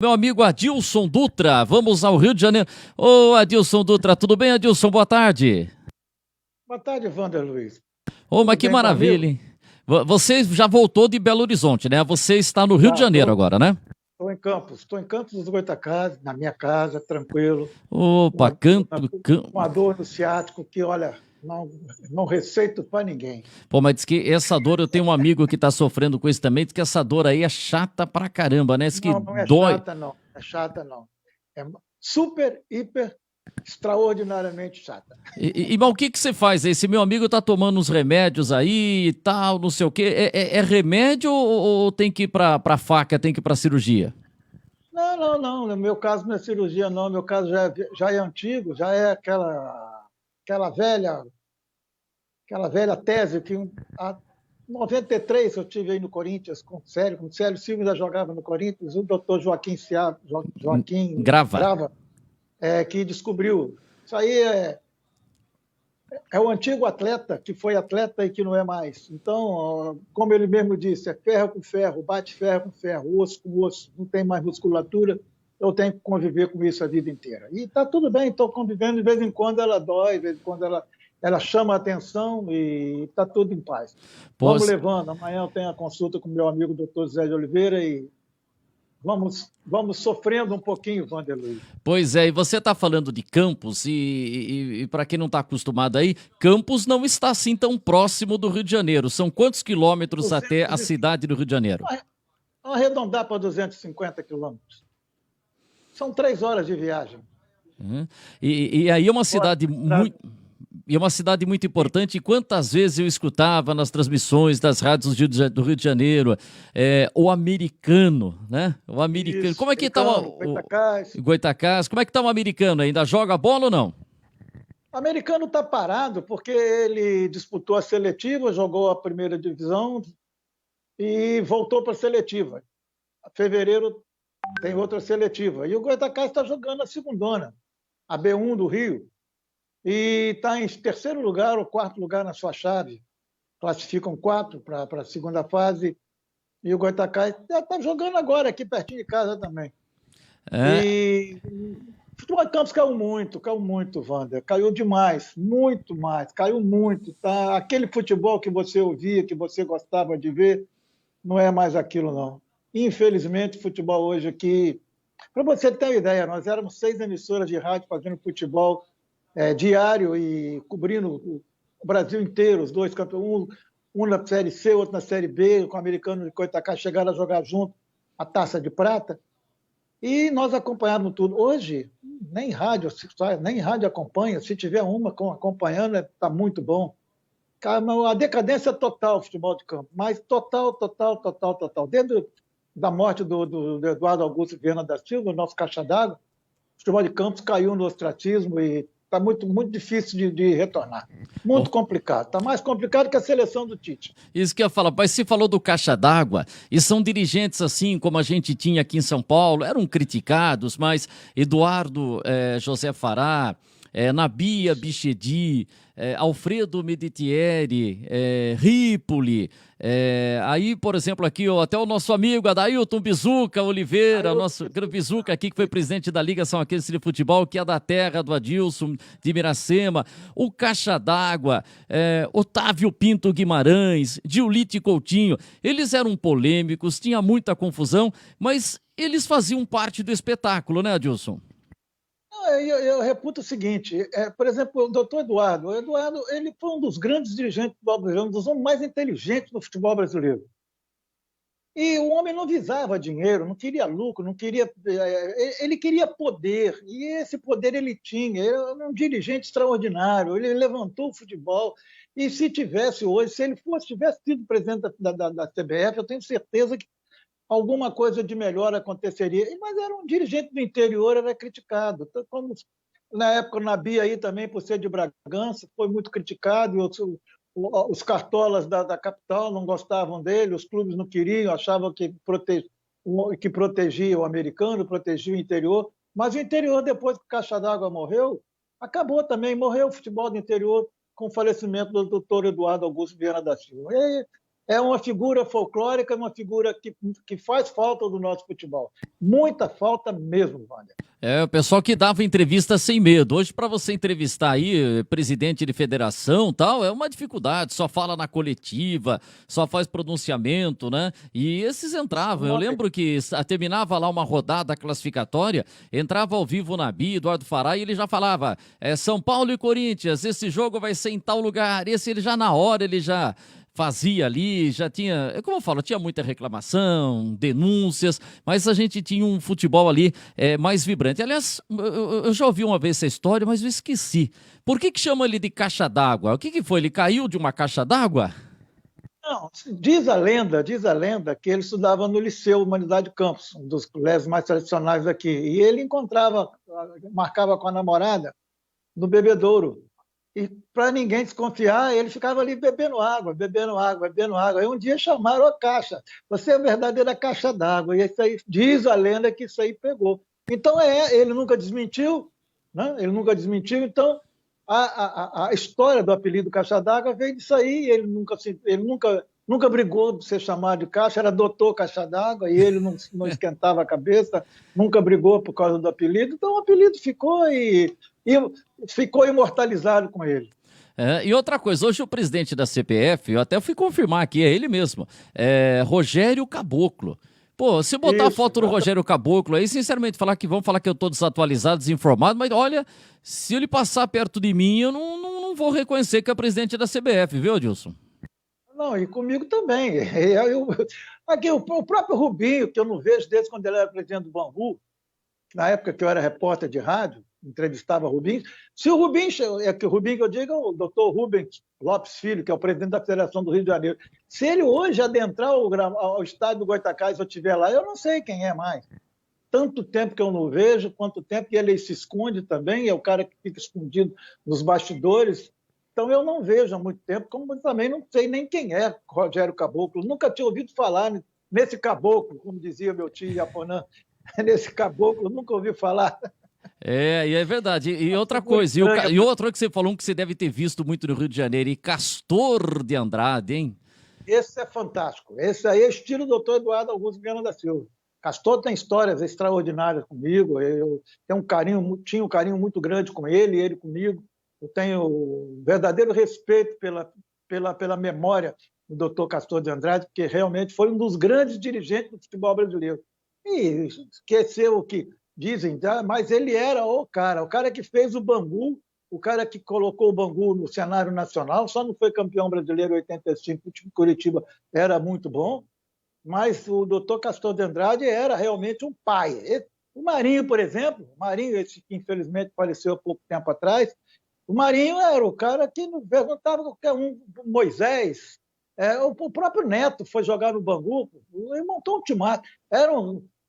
Meu amigo Adilson Dutra, vamos ao Rio de Janeiro. Ô, Adilson Dutra, tudo bem, Adilson? Boa tarde. Boa tarde, Wander Luiz. Ô, mas Tudo que bem maravilha, comigo? hein? Você já voltou de Belo Horizonte, né? Você está no Rio de Já Janeiro estou agora, né? Estou em Campos dos Goytacazes, na minha casa, tranquilo, Opa, uma, canto, uma dor no ciático que, olha, não receito para ninguém. Pô, mas diz que essa dor, eu tenho um amigo que tá sofrendo com isso também, diz que essa dor aí é chata pra caramba, né? Diz que Não, não é dói. chata, não. É chata, não. É super, hiper, extraordinariamente chata. Mas o que que você faz aí? Esse meu amigo tá tomando uns remédios aí e tal, não sei o quê. É remédio ou tem que ir pra faca, tem que ir pra cirurgia? Não, não, não. No meu caso não é cirurgia, não. No meu caso já é antigo, já é aquela velha aquela velha tese que a 93 eu tive aí no Corinthians com o Célio Silva ainda jogava no Corinthians, o doutor Joaquim Grava. Grava, que descobriu. Isso aí é o antigo atleta que foi atleta e que não é mais. Então, como ele mesmo disse, é ferro com ferro, bate ferro com ferro, osso com osso, não tem mais musculatura, eu tenho que conviver com isso a vida inteira. E está tudo bem, estou convivendo, de vez em quando ela dói, de vez em quando ela chama a atenção e está tudo em paz. Vamos Pois, levando, amanhã eu tenho a consulta com meu amigo doutor Zé de Oliveira e vamos sofrendo um pouquinho, Vanderlei. Pois é, e você está falando de Campos, e para quem não está acostumado aí, Campos não está assim tão próximo do Rio de Janeiro. São quantos quilômetros até a 200 cidade do Rio de Janeiro? Vamos arredondar para 250 quilômetros. São 3 horas de viagem. Uhum. E aí é uma Fora cidade a estrada. muito. E é uma cidade muito importante. E quantas vezes eu escutava nas transmissões das rádios do Rio de Janeiro, o americano, né? O americano. Isso, Como é que tá americano, o Goitacás. Goitacás? Como é que tá o americano? Ainda joga bola ou não? O americano está parado porque ele disputou a seletiva, jogou a primeira divisão e voltou para a seletiva. Em fevereiro tem outra seletiva. E o Goitacás está jogando a segundona, a B1 do Rio. E está em terceiro lugar ou quarto lugar na sua chave. Classificam quatro para a segunda fase. E o Goitacás está jogando agora, aqui pertinho de casa também. É, E o futebol de Campos caiu muito, Wander. Caiu demais, muito mais, caiu muito. Tá? Aquele futebol que você ouvia, que você gostava de ver, não é mais aquilo, não. Infelizmente, o futebol hoje aqui. Para você ter uma ideia, nós éramos 6 emissoras de rádio fazendo futebol diário e cobrindo o Brasil inteiro, os dois campeões, um na Série C, outro na Série B, com o americano de Coitacá chegaram a jogar junto a taça de prata. E nós acompanhamos tudo. Hoje, nem rádio acompanha. Se tiver uma acompanhando, está muito bom. A decadência total do futebol de campo, mas total, total, total, total. Desde da morte do Eduardo Augusto Viana da Silva, nosso caixa d'água, o futebol de campos caiu no ostracismo e está muito, muito difícil de retornar. Muito complicado. Está mais complicado que a seleção do Tite. isso que eu ia falar, mas você falou do caixa d'água, e são dirigentes assim como a gente tinha aqui em São Paulo, eram criticados, mas Eduardo José Fará, Nabia Bichedi, Alfredo Meditieri, Ripoli, aí, por exemplo, aqui, ó, até o nosso amigo Adailton Bizuca Oliveira, Aí o eu, nosso grande Bizuca aqui, que foi presidente da Liga São Aqueles de Futebol, que é da terra do Adilson, de Miracema, o Caixa d'Água, Otávio Pinto Guimarães, Giulite Coutinho, eles eram polêmicos, tinha muita confusão, mas eles faziam parte do espetáculo, né, Adilson? eu reputo o seguinte, por exemplo, o doutor Eduardo. O Eduardo ele foi um dos grandes dirigentes do futebol brasileiro, um dos homens mais inteligentes do futebol brasileiro. E o homem não visava dinheiro, não queria lucro, não queria. Ele queria poder, e esse poder ele tinha. Ele era um dirigente extraordinário, ele levantou o futebol. E se tivesse hoje, se ele tivesse sido presidente da CBF, eu tenho certeza que alguma coisa de melhor aconteceria. Mas era um dirigente do interior, era criticado. Então, como na época o Nabi aí também, por ser de Bragança, foi muito criticado, e os cartolas da capital não gostavam dele, os clubes não queriam, achavam que protegia o americano, protegia o interior, mas o interior, depois que o Caixa d'Água morreu, acabou também, morreu o futebol do interior com o falecimento do doutor Eduardo Augusto Viana da Silva. é uma figura folclórica, uma figura que faz falta do nosso futebol. Muita falta mesmo, Wander. É, o pessoal que dava entrevista sem medo. Hoje, para você entrevistar aí presidente de federação tal, é uma dificuldade. Só fala na coletiva, só faz pronunciamento, né? E esses entravam. Eu lembro que terminava lá uma rodada classificatória, entrava ao vivo na Bia, Eduardo Fará, e ele já falava: São Paulo e Corinthians, esse jogo vai ser em tal lugar. Esse ele já na hora, ele já fazia ali, já tinha, como eu falo, tinha muita reclamação, denúncias, mas a gente tinha um futebol ali mais vibrante. Aliás, eu já ouvi uma vez essa história, mas eu esqueci. Por que chama ele de caixa d'água? O que foi? Ele caiu de uma caixa d'água? Não, diz a lenda que ele estudava no Liceu Humanidade Campos, um dos colégios mais tradicionais aqui, e ele marcava com a namorada no bebedouro. E para ninguém desconfiar, ele ficava ali bebendo água, bebendo água, bebendo água. Aí um dia chamaram a caixa. Você é a verdadeira caixa d'água. E isso aí, diz a lenda que isso aí pegou. Então, ele nunca desmentiu, né? Ele nunca desmentiu. Então, a história do apelido Caixa d'Água veio disso aí. Ele nunca brigou por ser chamado de Caixa, era doutor Caixa d'Água, e ele não esquentava a cabeça, nunca brigou por causa do apelido. Então, o apelido ficou e ficou imortalizado com ele. E outra coisa, hoje o presidente da CBF, eu até fui confirmar aqui, é ele mesmo, Rogério Caboclo. Pô, se botar a foto do Rogério Caboclo aí, sinceramente, vão falar que eu tô desatualizado, desinformado, mas olha, se ele passar perto de mim, eu não vou reconhecer que é presidente da CBF, viu, Adilson? Não, e comigo também. Aqui, o próprio Rubinho, que eu não vejo desde quando ele era presidente do Bangu, na época que eu era repórter de rádio, entrevistava Rubinho. Se o Rubinho, que o Rubinho que eu digo é o doutor Rubens Lopes Filho, que é o presidente da Federação do Rio de Janeiro. Se ele hoje adentrar ao estádio do Goitacás, se eu estiver lá, eu não sei quem é mais. Tanto tempo que eu não vejo, quanto tempo que ele se esconde também, é o cara que fica escondido nos bastidores. Então eu não vejo há muito tempo, como também não sei nem quem é Rogério Caboclo. Nunca tinha ouvido falar nesse caboclo, como dizia meu tio Iaponã, nesse caboclo, nunca ouvi falar. E é verdade. E outra coisa, e outra que você falou que você deve ter visto muito no Rio de Janeiro, e Castor de Andrade, hein? Esse é fantástico. Esse aí é estilo doutor Eduardo Augusto Viana da Silva. Castor tem histórias extraordinárias comigo. Eu tinha um carinho muito grande com ele comigo. Eu tenho um verdadeiro respeito pela memória do doutor Castor de Andrade, porque realmente foi um dos grandes dirigentes do futebol brasileiro. E esqueceu o que dizem, mas ele era o cara que fez o Bangu, o cara que colocou o Bangu no cenário nacional, só não foi campeão brasileiro em 85, o time de Curitiba era muito bom, mas o doutor Castor de Andrade era realmente um pai. O Marinho, por exemplo, esse que infelizmente faleceu há pouco tempo atrás, o Marinho era o cara que não perguntava qualquer um, Moisés, o próprio Neto foi jogar no Bangu, ele montou um timaço,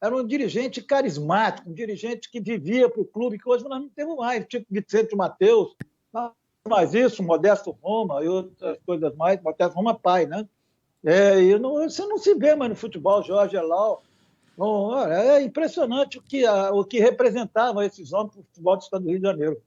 era um dirigente carismático, um dirigente que vivia para o clube, que hoje nós não temos mais, tipo Vicente Mateus, mas isso, Modesto Roma e outras coisas mais, Modesto Roma pai, né? Você não se vê mais no futebol, Jorge Elal. É impressionante o que representavam esses homens para o futebol do Estado do Rio de Janeiro.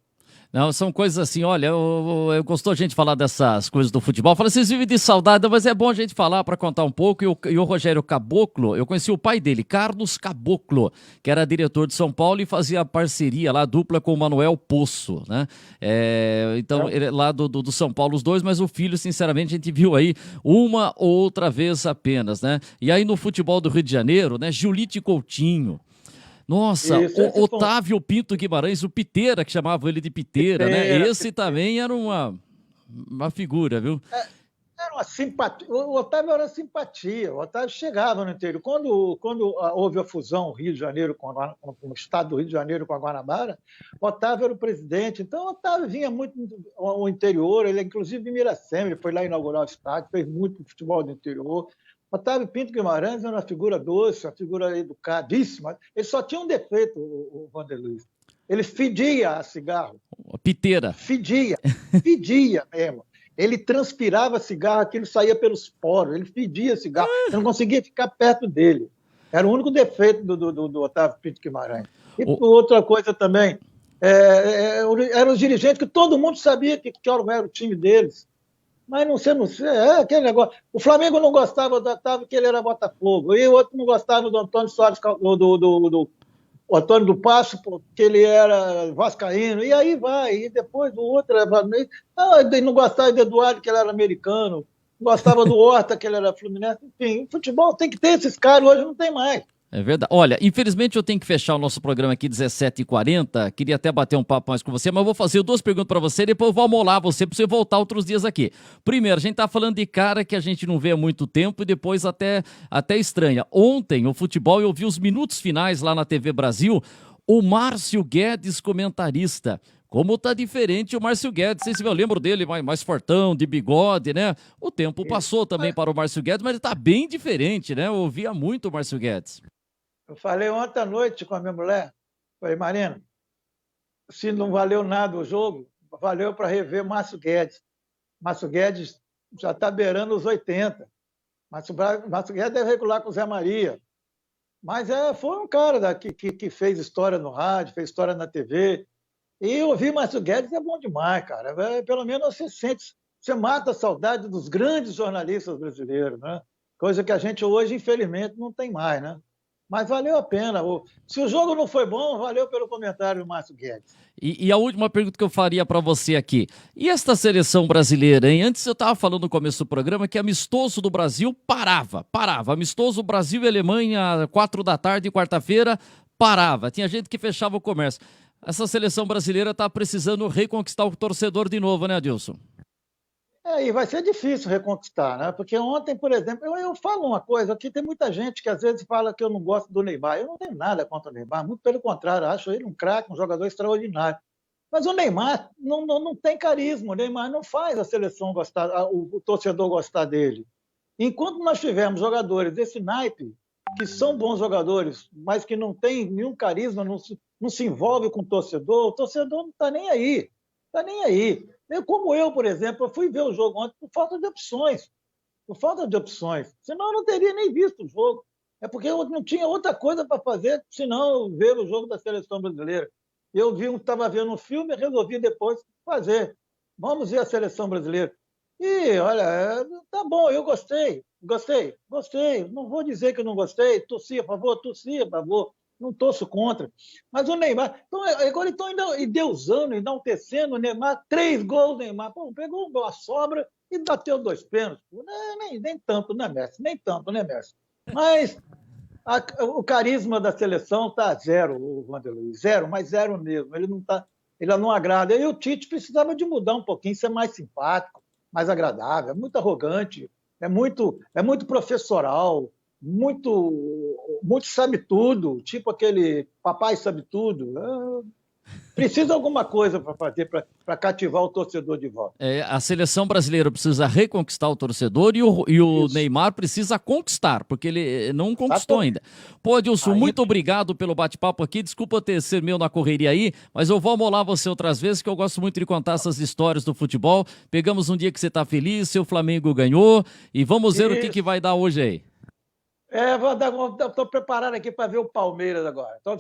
Não, são coisas assim, olha, eu gostou a gente falar dessas coisas do futebol. Fala, vocês vivem de saudade, mas é bom a gente falar para contar um pouco. E o Rogério Caboclo, eu conheci o pai dele, Carlos Caboclo, que era diretor de São Paulo e fazia parceria lá, dupla com o Manuel Poço, né? Então, ele é lá do São Paulo, os dois, mas o filho, sinceramente, a gente viu aí uma ou outra vez apenas, né? E aí no futebol do Rio de Janeiro, né? Giulite Coutinho. Nossa, Otávio Pinto Guimarães, o Piteira, que chamava ele de Piteira, né? Esse também era uma figura, viu? Era uma simpatia. O Otávio era simpatia. O Otávio chegava no interior. Quando houve a fusão Rio de Janeiro com o estado do Rio de Janeiro com a Guanabara, o Otávio era o presidente. Então, o Otávio vinha muito ao interior. Ele, inclusive, em Miracema, ele foi lá inaugurar o estádio, fez muito futebol do interior. Otávio Pinto Guimarães era uma figura doce, uma figura educadíssima. Ele só tinha um defeito, o Vanderlei. Ele fedia a cigarro. Piteira. Fedia mesmo. Ele transpirava cigarro, aquilo saía pelos poros. Ele fedia cigarro. Eu não conseguia ficar perto dele. Era o único defeito do Otávio Pinto Guimarães. E outra coisa também, eram os dirigentes que todo mundo sabia que era o time deles. Mas não sei, aquele negócio. O Flamengo não gostava do Otávio porque ele era Botafogo, e o outro não gostava do Antônio Soares, o Antônio do Passo, porque ele era vascaíno, e aí vai, e depois o outro era Flamengo. Não gostava do Eduardo, que ele era americano, não gostava do Horta, que ele era fluminense, enfim, o futebol tem que ter esses caras, hoje não tem mais. É verdade. Olha, infelizmente eu tenho que fechar o nosso programa aqui 17h40. Queria até bater um papo mais com você, mas eu vou fazer duas perguntas para você, depois eu vou amolar você para você voltar outros dias aqui. Primeiro, a gente tá falando de cara que a gente não vê há muito tempo e depois até estranha. Ontem, o futebol, eu vi os minutos finais lá na TV Brasil, o Márcio Guedes comentarista. Como tá diferente o Márcio Guedes, não sei se eu lembro dele, mais fortão, de bigode, né? O tempo passou também para o Márcio Guedes, mas ele tá bem diferente, né? Eu ouvia muito o Márcio Guedes. Eu falei ontem à noite com a minha mulher, falei, Marina, se não valeu nada o jogo, valeu para rever Márcio Guedes. Márcio Guedes já está beirando os 80. Márcio Guedes deve regular com o Zé Maria. Mas foi um cara que fez história no rádio, fez história na TV. E ouvir Márcio Guedes é bom demais, cara. Pelo menos você sente, você mata a saudade dos grandes jornalistas brasileiros, né? Coisa que a gente hoje, infelizmente, não tem mais, né? Mas valeu a pena. Se o jogo não foi bom, valeu pelo comentário do Márcio Guedes. E a última pergunta que eu faria para você aqui. E esta seleção brasileira, hein? Antes eu estava falando no começo do programa que amistoso do Brasil parava. Amistoso Brasil e Alemanha, 4 da tarde, quarta-feira, parava. Tinha gente que fechava o comércio. Essa seleção brasileira está precisando reconquistar o torcedor de novo, né, Adilson? E vai ser difícil reconquistar, né? Porque ontem, por exemplo, eu falo uma coisa, aqui tem muita gente que às vezes fala que eu não gosto do Neymar. Eu não tenho nada contra o Neymar, muito pelo contrário, acho ele um craque, um jogador extraordinário. Mas o Neymar não tem carisma, o Neymar não faz a seleção gostar, o torcedor gostar dele. Enquanto nós tivermos jogadores desse naipe, que são bons jogadores, mas que não têm nenhum carisma, não se envolve com o torcedor não está nem aí. Está nem aí. Como eu, por exemplo, eu fui ver o jogo ontem por falta de opções. Por falta de opções. Senão eu não teria nem visto o jogo. É porque eu não tinha outra coisa para fazer senão ver o jogo da seleção brasileira. Eu estava vendo um filme e resolvi depois fazer. Vamos ver a seleção brasileira. E, olha, tá bom, eu gostei. Não vou dizer que eu não gostei, torci a favor, não torço contra. Mas o Neymar, agora estão endeusando, enaltecendo o Neymar, 3 gols, Neymar. Pô, pegou uma sobra e bateu 2 pênaltis. Nem tanto, né, Messi? Nem tanto, né, Messi? Mas o carisma da seleção está zero, o Vanderlei, zero, mas zero mesmo. Ele não agrada. E o Tite precisava de mudar um pouquinho, ser mais simpático, mais agradável, é muito arrogante, é muito professoral, muito sabe tudo, tipo aquele papai sabe tudo. Precisa de alguma coisa para fazer para cativar o torcedor de volta. A seleção brasileira precisa reconquistar o torcedor e o Isso. Neymar precisa conquistar, porque ele não conquistou ainda. Pô, Adilson, muito obrigado pelo bate-papo aqui. Desculpa ter ser meu na correria aí, mas eu vou amolar você outras vezes, que eu gosto muito de contar essas histórias do futebol. Pegamos um dia que você tá feliz, seu Flamengo ganhou, e vamos ver o que vai dar hoje aí. Estou preparado aqui para ver o Palmeiras agora. Tô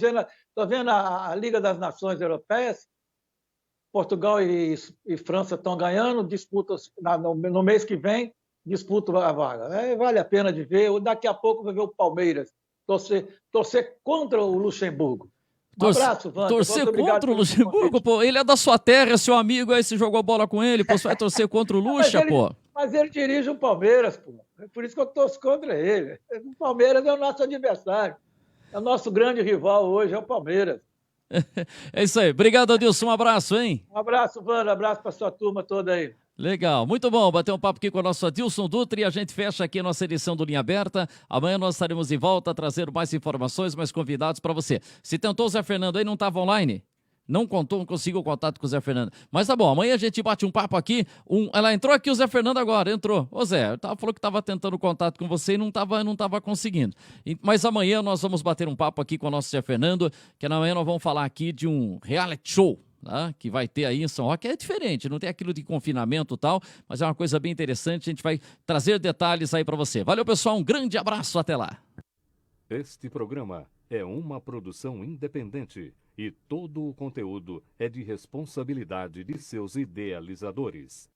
vendo a Liga das Nações Europeias. Portugal e França estão ganhando, disputam no mês que vem, disputam a vaga. Vale a pena de ver. Daqui a pouco vai ver o Palmeiras torcer contra o Luxemburgo. Um abraço, Wander. Torcer contra o Luxemburgo, pô. Ele é da sua terra, é seu amigo, aí você jogou bola com ele, pô. Você vai torcer contra o Luxa, pô. Mas ele dirige o Palmeiras, pô. É por isso que eu torço contra ele. O Palmeiras é o nosso adversário. É o nosso grande rival hoje, é o Palmeiras. É isso aí. Obrigado, Adilson. Um abraço, hein? Um abraço, Wander. Um abraço para sua turma toda aí. Legal, muito bom bater um papo aqui com o nosso Adilson Dutra e a gente fecha aqui a nossa edição do Linha Aberta. Amanhã nós estaremos de volta a trazer mais informações, mais convidados para você. Se tentou o Zé Fernando aí, não estava online? Não conseguiu o contato com o Zé Fernando. Mas tá bom, amanhã a gente bate um papo aqui. Ela entrou aqui, o Zé Fernando agora, entrou. Ô Zé, falou que estava tentando contato com você e não tava conseguindo. Mas amanhã nós vamos bater um papo aqui com o nosso Zé Fernando, que amanhã nós vamos falar aqui de um reality show. Tá? Que vai ter aí em São Roque, é diferente, não tem aquilo de confinamento e tal, mas é uma coisa bem interessante, a gente vai trazer detalhes aí para você. Valeu, pessoal, um grande abraço, até lá. Este programa é uma produção independente e todo o conteúdo é de responsabilidade de seus idealizadores.